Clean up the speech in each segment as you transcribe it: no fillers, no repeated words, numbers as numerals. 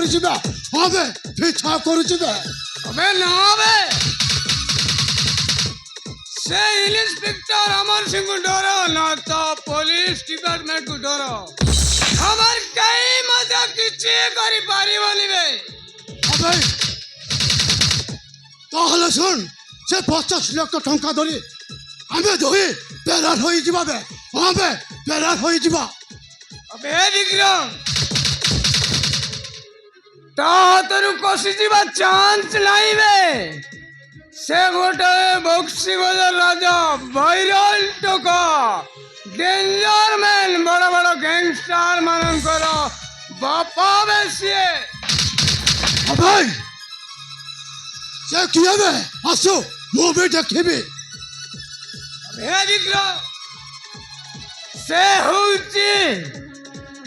କରିଯିବା ଆମେ ପିଛା କରୁଯିବା अबे ना बे से इंस्पेक्टर अमर सिंह को डरो ना तो पुलिस डिपार्टमेंट को डरो हमार कई मजा किसी करी पारिबनी बे अबे ताहले सुन से 50 लाख टंका धरी आमे दोही बेरार होई जिबा बे आमे बेरार होई जिबा अबे विक्रम ता तोर कोसी जीवा चांस नहीं बे से गोटे बक्सी बजार राजा वायरल टोका डेंजर मैन बड़ा बड़ा गैंगस्टर मानकर बापा बेसिए अबे से किया बे आसो मूवी देखिबी अबे विक्रम से होची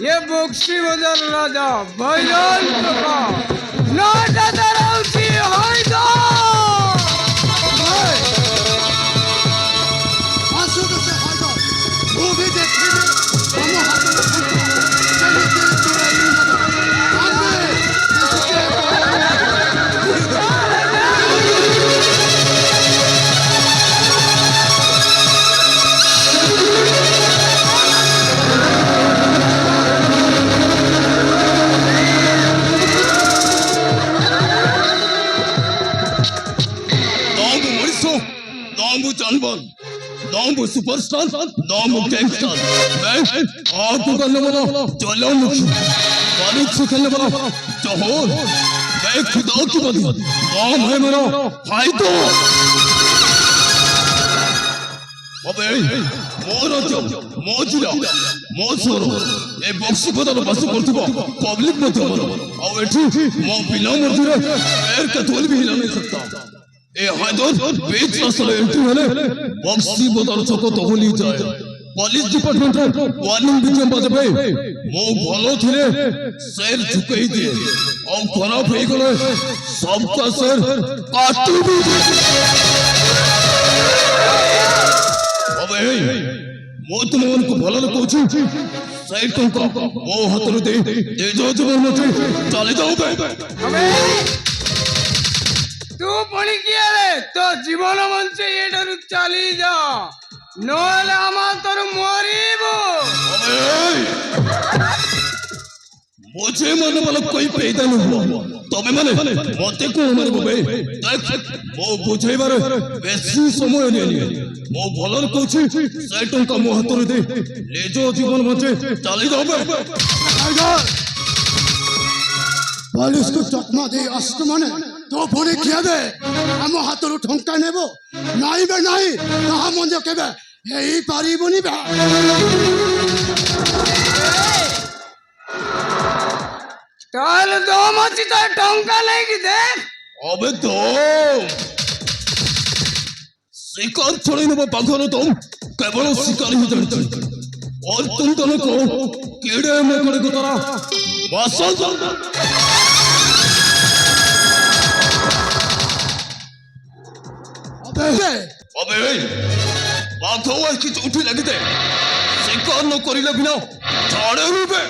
ये बक्सी बजार राजा वायरल टोका नॉट अदर होची होई दो आसो तो से हाइदो मूवी देखिबी हम हाथ में चले के चुराई Nambu जानवर, नाम सुपरस्टार, नाम गैंगस्टर, मैं आपको करने वाला ज्वालामुखी, बारूद से खेलने वाला जौहर, मैं खुदा की बंदी, नाम है मेरा हाइदो। अबे मोरा जब मोजिला मोसरो ये बक्सी बदल बस करती बा पब्लिक में तो बनो और ऐठी मो बिना मर्जीरे पैर का तोल भी हिला नहीं सकता ए हाइदो बीच रास्ते एंट्री है बक्सी बदल चको तो होली जाए पुलिस डिपार्टमेंट वार्निंग बीच बाजे पे मो भलो थिले शेर झुके ही दिए और खराब हो गले सबका शेर काटी भी अबे मो तुमन को भलो न कोची सही टंका मो हाथ दे जो जबर मचे चले जाओ बे अबे तू पणी किया रे तो जीवन मंचे ये डर चली जा नोले आमा तोर मरिबो अबे मुझे मन वाला कोई पैदा नहीं हुआ तबे माने मते को मारबो बे देख मो बुझे बारे बेसी समय नहीं मो भलर कहछि से टंका मो हाथ दे ले जो जीवन मचे चली जाओ बे पुलिस को चकमा दे अस्त माने तो फोने किया बे हम हाथरू ठंका नेबो नाही बे नाही कहा मंजो केबे एई पारिबोनी बे ताल दो मची तो टंका नहीं की दे अबे तो शिकार छोड़ी न पाखरो तुम केवल शिकार ही जानते और तुम दोनों को कीड़े मकोड़े को तरह मसल अबे बाघो की चोटी लगी दे शिकार न करिले बिना छाड़े रुबे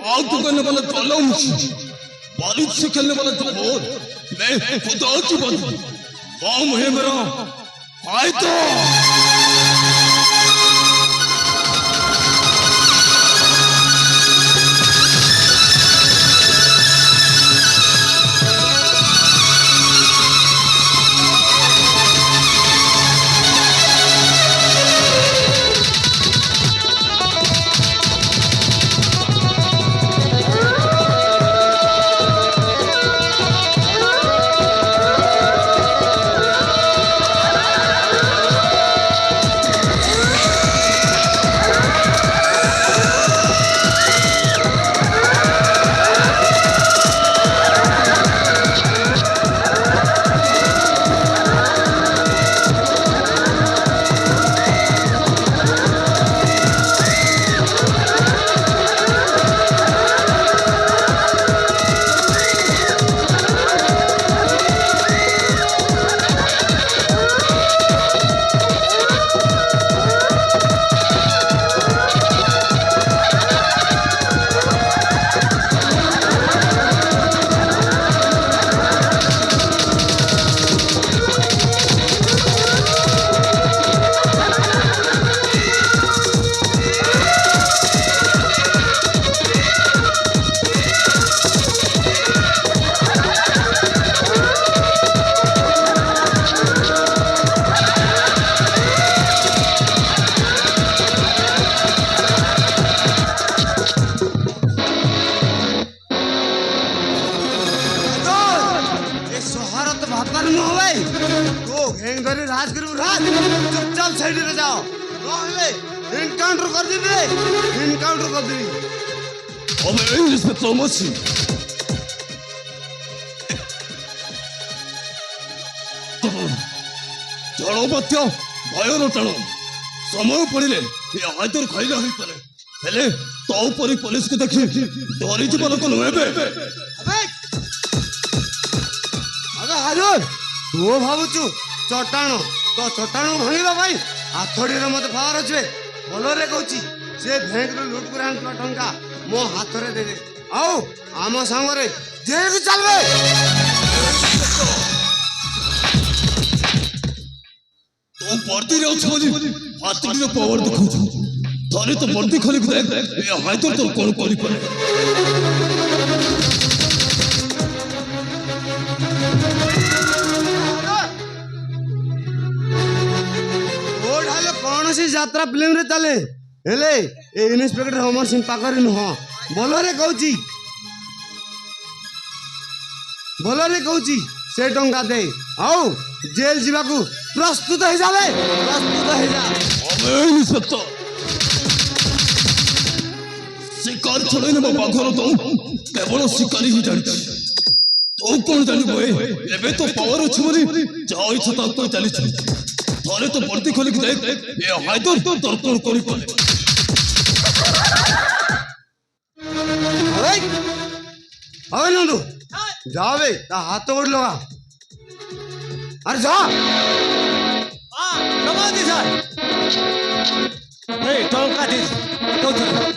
आग करने वाला ज्वालामुखी बारूद से खेलने वाला जौहर मैं खुदा की बंदी नाम है मेरा हाइदो রাজ করবু রাজ চুপচাপ সাইডে যাও নহলে এনকাউন্টার করে দিবি এনকাউন্টার করে দিবি তবে এই ইন্সপেক্টর মছি ଜଳ ମଧ୍ୟ ଭୟର ଟାଣ ସମୟ ପଡ଼ିଲେ ଏ ଆୟତର ଖାଇଲା ହୋଇପାରେ ହେଲେ ତୋ ପରି ପୋଲିସକୁ ଦେଖି ଡରିଯିବା ଲୋକ ନୁହେଁ ବେ আরে হাজর তু ভাবুছু চটাণ তো চটাণ ভাঙিবা ভাই হাতড়িরে মতে পাওয়ার আছে ভলরে কହୁছি সে ব্যাংকরে লুট করে আনଥିବା ଟଙ୍କା ମୋ ହାତରେ ଦେବେ ଆଉ ଆମ ସାଙ୍ଗରେ ଜେଲକୁ ଚାଲବେ ତୋ ବର୍ଦ୍ଦିରେ ଅଛ ବୋଲି ହାତଟିର ପାୱାର ଦେଖାଉଛୁ ଥରେ ତ ବର୍ଦ୍ଦି ଖୋଲିକି ଦେଖ ଏ ଆୟତର ତୋର କଣ କରିପାରେ ওঠালে কৌଣସି ଯାତ୍ରା ଫିଲ୍ମରେ ଚାଲେ ହେଲେ ଏ ଇନ୍ସପେକ୍ଟର ଅମର ସିଂ ପାଖରେ ନୁହଁ ଭଲରେ କହୁଛି ସେ ଟଙ୍କା ଦେ ଆଉ ଜେଲ ଯିବାକୁ ପ୍ରସ୍ତୁତ ହେଇଯାବେ ପ୍ରସ୍ତୁତ ହେଇଯା ଅବେ ଇନ୍ସପେକ୍ଟର ଶିକାର ଛଡ଼େଇ ନେବା ବାଘର ତ କେବଳ ଶିକାରୀ ହିଁ ଜାଣିଛି ତୁ କଣ ଜାଣିବୁ ଏବେ ତ ପାୱାର ଅଛି ବୋଲି ଯାହା ଇଚ୍ଛା ତାକୁ କହି ଚାଲିଛୁ ଥରେ ତ ବର୍ଦ୍ଦି ଖୋଲିକି ଦେଖ ଏ ହାଇଦର ତୋର କଣ କରିପାରେ হবে নন্দু যাবে তা হাত গোড় লগা আরে যা জমা দি স্যার এই টঙ্কা দি কোথায়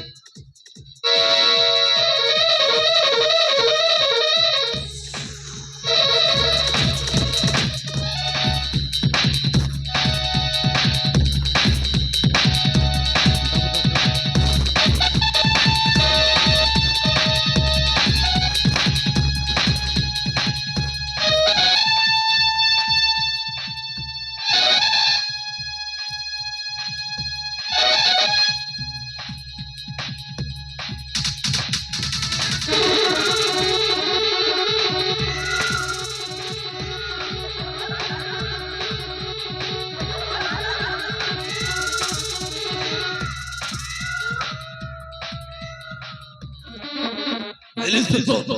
ଇନ୍ସପେକ୍ଟର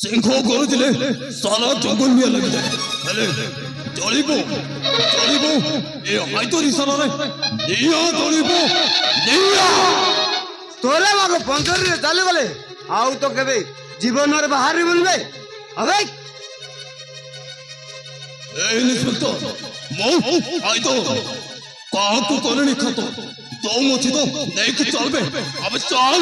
ସିଂହ କରୁଥିଲେ ସାରା ଜଙ୍ଗଲ ନିଆଁ ଲାଗିଯାଏ ହେଲେ ଜଳିବ ଏ ହାଇଦର ଇସାରାରେ ନିଆଁ ଜଳିବ ନିଆଁ তোরে বাগো পঞ্চরে চালে গলে আউ তো কেবে জীবনের বাহারি বলবে হবে ଏ ଇନ୍ସପେକ୍ଟର ମୁଁ ହାଇଦର କାହାକୁ କରେଣି ଖାତ ତୋ ମଛି ତ ନେଇକି ଚାଲବେ ଆବେ ଚାଲ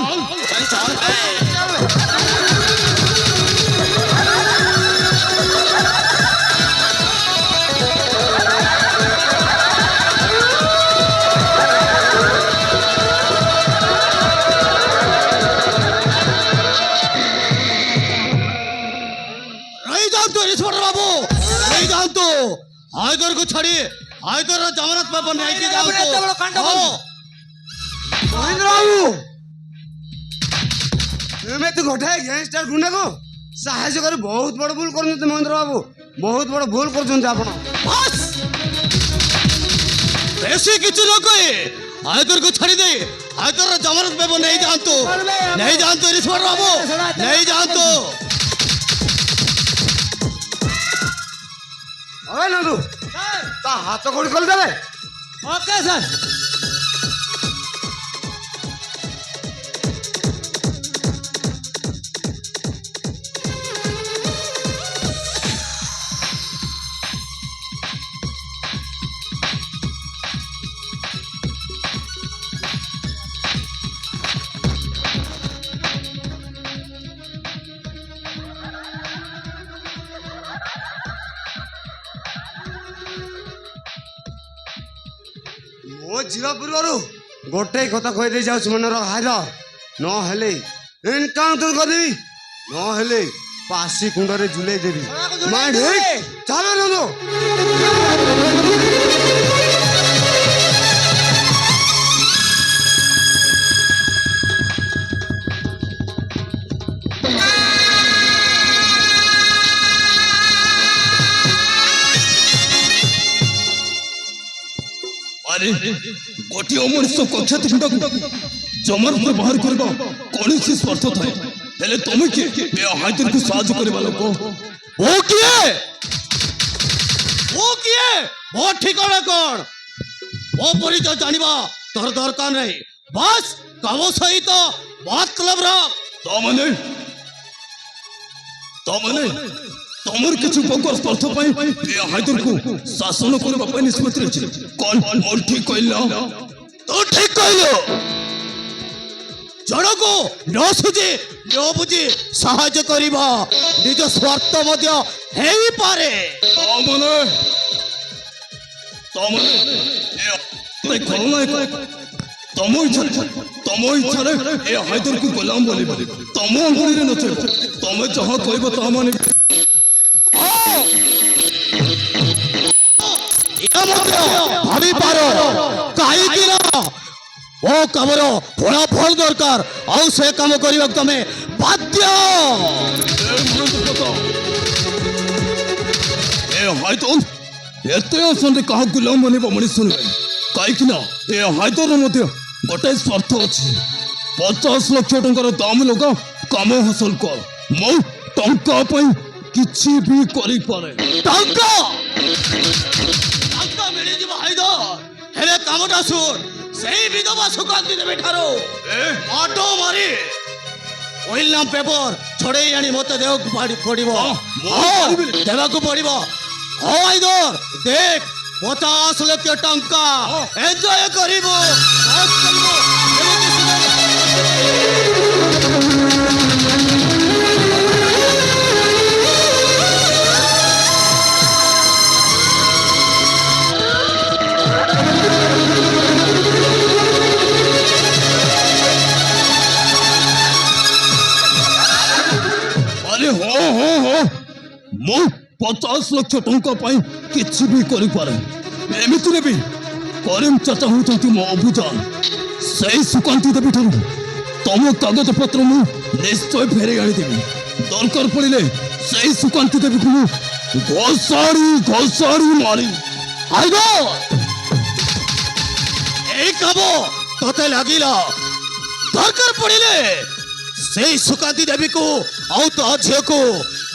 हायदर को छड़ी हायदर जमानत पेपर नहीं के जाओ तो মহেন্দ্র বাবু তুমি তো গোটাଏ গ্যাংস্টার গুন্ডাକୁ ସାହାଯ୍ୟ କରି ବହୁତ ବଡ଼ ଭୁଲ କରୁଛନ୍ତି ମହେନ୍ଦ୍ର ବାବୁ ବହୁତ ବଡ଼ ଭୁଲ କରୁଛନ୍ତି ଆପଣ बस ऐसे किसी लोग को हायदर को छड़ी दे हायदर जमानत पेपर नहीं जानतो ईश्वर बाबू नहीं जानतो হবে নন্দু তা হাত কোড়ি করে দেবে ओके सर ମୋ ଯିବା ପୂର୍ବରୁ ଗୋଟେ କଥା କହିଦେଇ ଯାଉଛି ମନେ ରଖ ହାଇଦର ନହେଲେ ଏନକାଉଣ୍ଟର କରିଦେବି ନହେଲେ ପାସି କୁଣ୍ଡରେ ଝୁଲେଇ ଦେବି ମାଇଣ୍ଡ ଚାଲ ନନ୍ଦୁ ଗୋଟିଏ ମଣିଷ କକ୍ଷାତି ଖଣ୍ଡକୁ ଜମାରୁ ବାହାର କରିବା କୌଣସି ସ୍ୱାର୍ଥ ଥାଏ ହେଲେ ତମେ କିଏ ଏ ହାଇଦରକୁ ସାହାଯ୍ୟ କରିବା ଲୋକ वो किए वो ठिकाना कौन वो परिचय जानिबा तोर दरकार नहीं बस कामो सहित मतलब रख ତମର କିଛି ପଙ୍କର ସ୍ୱାର୍ଥ ପାଇଁ ଏ ହାଇଦରକୁ ଶାସନ କରିବା ପାଇଁ ନିଷ୍ପତ୍ତି ଅଛି କଣ ମୋର ଠିକ କହିଲ तू ठीक कहलो ଜଣକୁ ନ ସୁଝି ନ ବୁଝି ସାହାଯ୍ୟ କରିବା ନିଜ ସ୍ୱାର୍ଥ ମଧ୍ୟ ହେଇପାରେ ତମ ଇଚ୍ଛାରେ ଏ ହାଇଦରକୁ ଗୋଲାମ ବନେଇବ ତମ ଅଙ୍ଗଳିରେ ନଚେବ ତମେ ଯାହା କହିବ ତାହା ମାନେ ଭାବିପାର କାହିଁକି ନା ଓ କାମର ଫଳାଫଳ ଦରକାର ଆଉ ସେ କାମ କରିବାକୁ ତମେ ବାଧ୍ୟ ଏ ହାଇଦର ଏତେ ଅଛନ୍ତି କାହା ଗୁଲାମ ବନେଇବ ମଣିଷ ନୁହେଁ କାହିଁକି ନା ଏ ହାଇଦର ମଧ୍ୟ ଗୋଟାଏ ସ୍ୱାର୍ଥ ଅଛି 50 ଲକ୍ଷ ଟଙ୍କାର ଦାମ ଲଗା କାମ ହାସଲ କର ମୁଁ ଟଙ୍କା ପାଇଁ କିଛି ବି କରିପାରେ ଟଙ୍କା ମିଳିଯିବ ହାଇଦର ହେଲେ କାମଟା ଶୁଣ ସେଇ ବିଧବା ସୁକାନ୍ତି ଦେବେ ଠାରୁ ଅଟୋ ମାରି ଓଇଲନାମ ପେପର ଛଡେଇ ଆଣି ମତେ ଦେବାକୁ ପଡିବ ଦେବାକୁ ପଡିବ ହଁ ହାଇଦର ଦେଖ 50 ଲକ୍ଷ ଟଙ୍କା ଏନ୍ଜୟ କରିବୁ ଆରେ ହଁ ମୁଁ 50 ଲକ୍ଷ ଟଙ୍କା ପାଇଁ କିଛି ବି କରିପାରେ ଏମିତିରେ ବି କରିମ ଚାଚା ହେଉଛନ୍ତି ମୋ ଅଭିଯାନ ସେଇ ସୁକାନ୍ତି ଦେବୀ ଠାରୁ ତମ କାଗଜପତ୍ର ମୁଁ ନିଶ୍ଚୟ ଫେରାଇ ଆଣିଦେବି ଦରକାର ପଡ଼ିଲେ ସେଇ ସୁକାନ୍ତି ଦେବୀକୁ ମୁଁ ଘୋଷାଡ଼ି ମାରି এই কাম তোতে লাগিলা দরকার পড়িলে সেই সুকান্তি দেবীକୁ ଆଉ ତ ଝିଅକୁ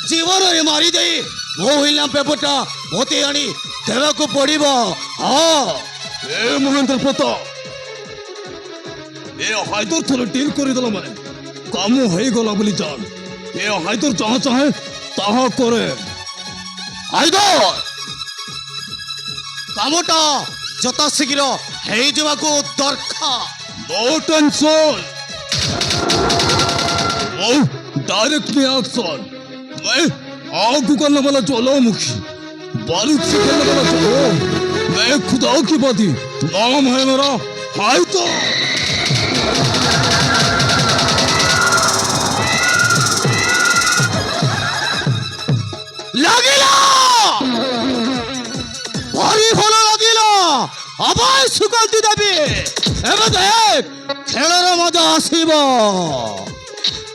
ଜୀବନରେ ମାରି ଦେଇ ମୋ ଇଲାମ ପେପରଟା ମୋତେ ଆଣି ଦେବାକୁ ପଡିବ ହଁ ଏ ମହେନ୍ଦ୍ର ପ୍ରତାପ ଏ ହାଇଦର ଥରେ ଡିଲ୍ କରିଦେଲା ମାନେ କାମ ହେଇଗଲା ବୋଲି ଜାଣ ଏ ହାଇଦର ଯାହା ଚାହେଁ ତାହା କରେ ହାଇଦର କାମଟା ଯଥା ଶୀଘ୍ର ହେଇଯିବାକୁ ଦରକାର नो टेंशन डायरेक्ट एक्शन मैं आग करने वाला ज्वालामुखी बारूद से खेलने वाला जवान मैं खुदा की बाती नाम है मेरा हाइदर লাগিলা ভারি ভালো লাগিলা আবার সুকান্তি দেবী এবার দেখ খেলার মজা আসিব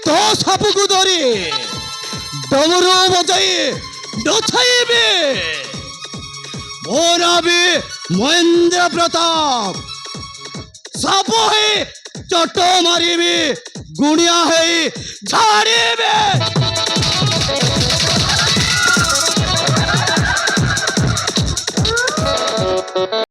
তো সাপুকু ধরি ডমরু বজাই নচাইবে মোরাবি মহেন্দ্র প্রতাপ সাপ হয়ে চট মারিবি গুণিয়া হয়ে ঝাড়িবে